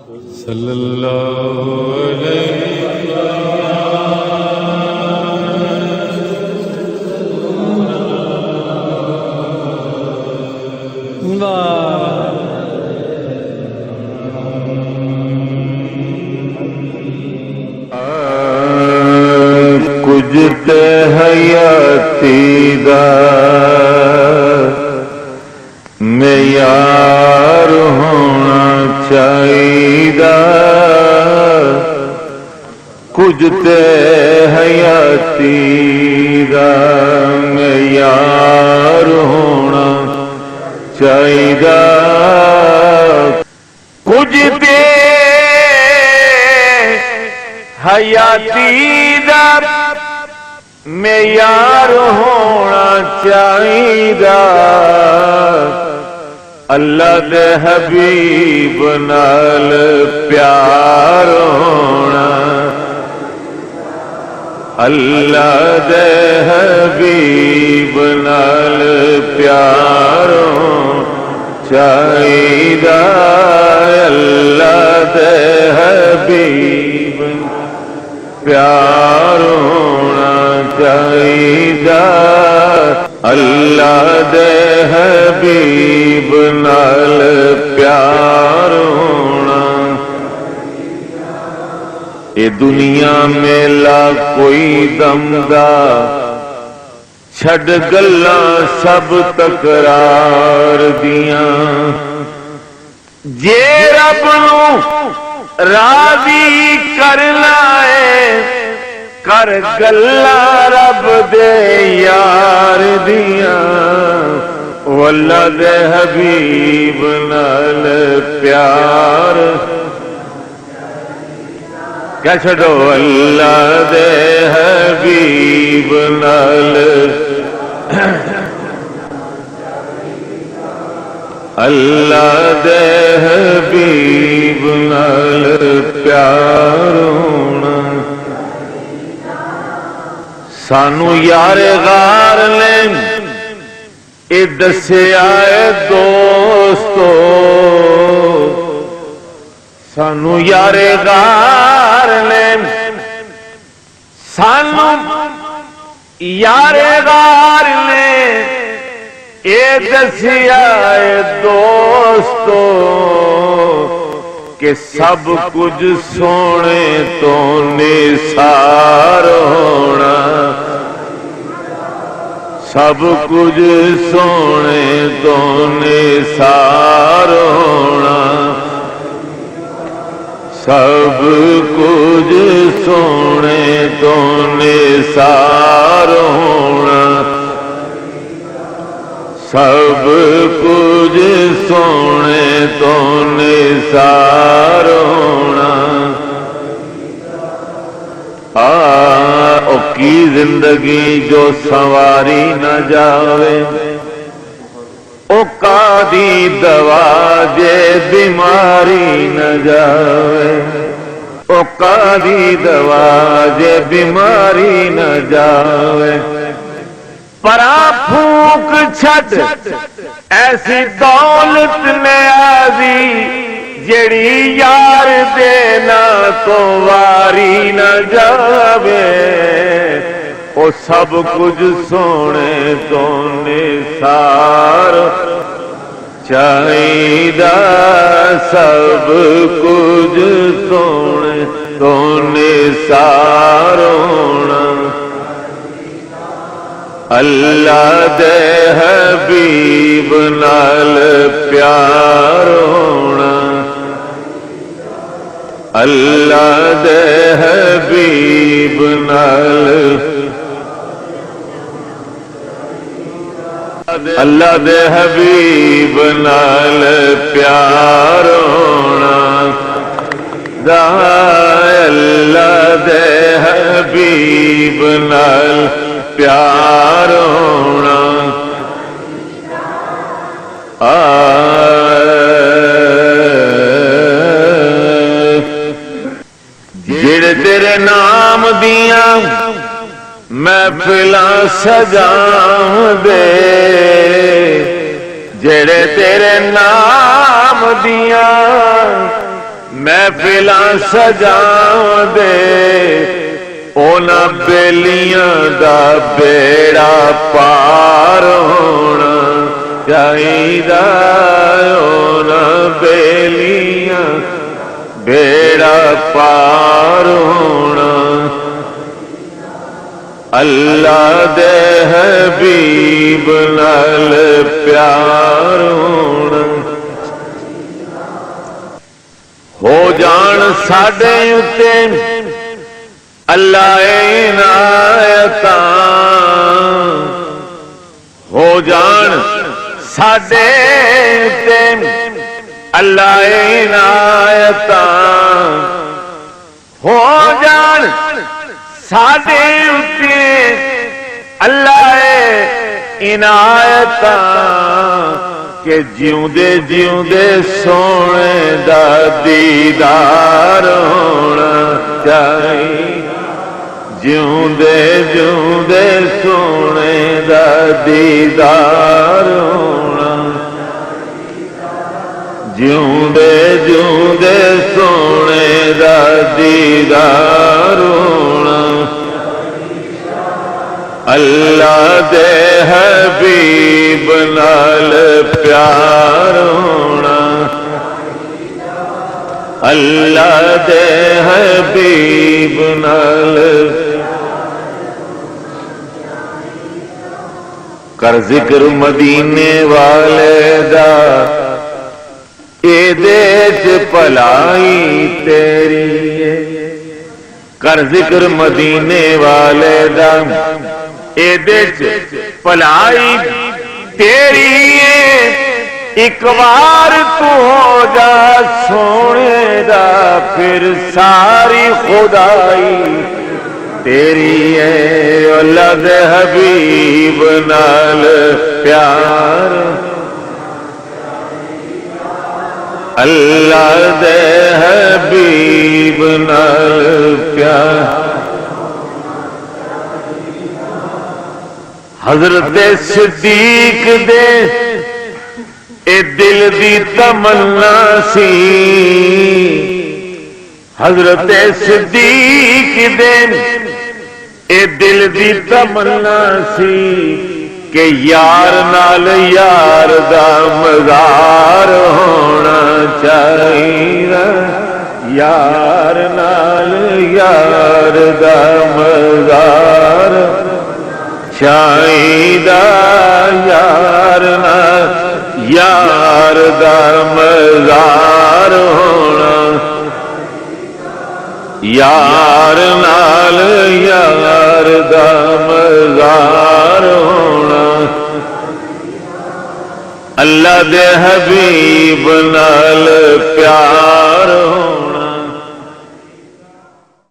सल्लल्लाहु अलैहि कुछ ते हयाती दा मेयार होना चाहिदा, कुछ ते हयाती दा मेयार होना चाहिदा, कुछ ते हयाती दा मेयार होना चाहिदा, अल्लाह दे हबीब नाल प्यार होना, अल्लाह दे हबीब नाल प्यार चाहिदा, अल्लाह दे हबीब प्यार होना चाहिदा, अल्लाह दे हबीब नाल प्यार होना। ये दुनिया मेला कोई दमदा छड़ गल्लां सब तकरार दियां, जे रब नूं राजी करना है कर गल्लां रब दे यार दियां, अल्लाह दे हबीब नाल प्यार क्या छड़ो, अल्लाह दे हबीब नाल अल्लाह दे हबीब नाल प्यार होना। सानू यारे गार ने ए दस्या दोस्तो, सानू यारे गार ने सानू यारे गार ने ए दसिया दोस्तो कि सब कुछ सोने तो निसार होना, सब कुछ सोने तो निसार होना, सब कुछ सोने तो निसार होना, सब कुछ सोने तो निसार होना। ओ की जिंदगी जो संवारी न जावे, ओ कादी दवा जे बीमारी न जावे, ओ कादी दवा जे बीमारी न जावे, परा फूक छड़ ऐसी दौलत ने आजी जेड़ी यार देना तो वारी न जावे, ओ सब कुछ सोने तो निसार चाहिदा, सब कुछ सोने तो निसार होना, अल्लाह दे हबीब नाल प्यार होना, अल्लाह दे हबीब नाल अल्लाह दे हबीब नाल प्यार होना, अल्लाह दे हबीब नाल प्यार होना। जेड़े तेरे नाम दिया महफिलां सजाऊं दे, जेड़े तेरे नाम दिया महफिलां सजाउंदे उन्हां बेलियां दा बेड़ा पार होना चाहिदा। उन्हां बेलियां बेड़ा पार होना अल्लाह दे हबीब नाल प्यार होना। हो जान साडे उत्ते अल्लाह इनायतां, हो जान साडे उत्ते अल्लाह इनायतां, हो जान साडे उत्ते अल्लाह इनायतां के जिउंदे जिउंदे सोने दा दीदार होना चाहिए। जिउंदे जिउंदे सोने दा दीदार होना, जिउंदे जिउंदे सोने दा दीदार होना अल्लाह दे हबीब नाल प्यार होना। अल्लाह दे हबीब नाल कर जिक्र मदीने वाले दा एदे च भलाई तेरी है। कर जिक्र मदीने वाले दा एदे च भलाई तेरी है। एक बार तू हो जा सोने दा फिर सारी खुदाई तेरी है। अल्लाह दे हबीब नाल प्यार, अल्लाह दे हबीब नाल प्यार। हजरत सिद्दीक दे ए दिल दी तमन्ना सी। हजरत सिद्दीक दे ए दिल दी तमन्ना सी कि यार नाल यार दा मज़ार होना चाहिए। यार नाल यार दा मज़ार चाहिदा। यार नाल यार दा मज़ार होना, यार नाल यार दा मज़ार होना अल्लाह दे हबीब नाल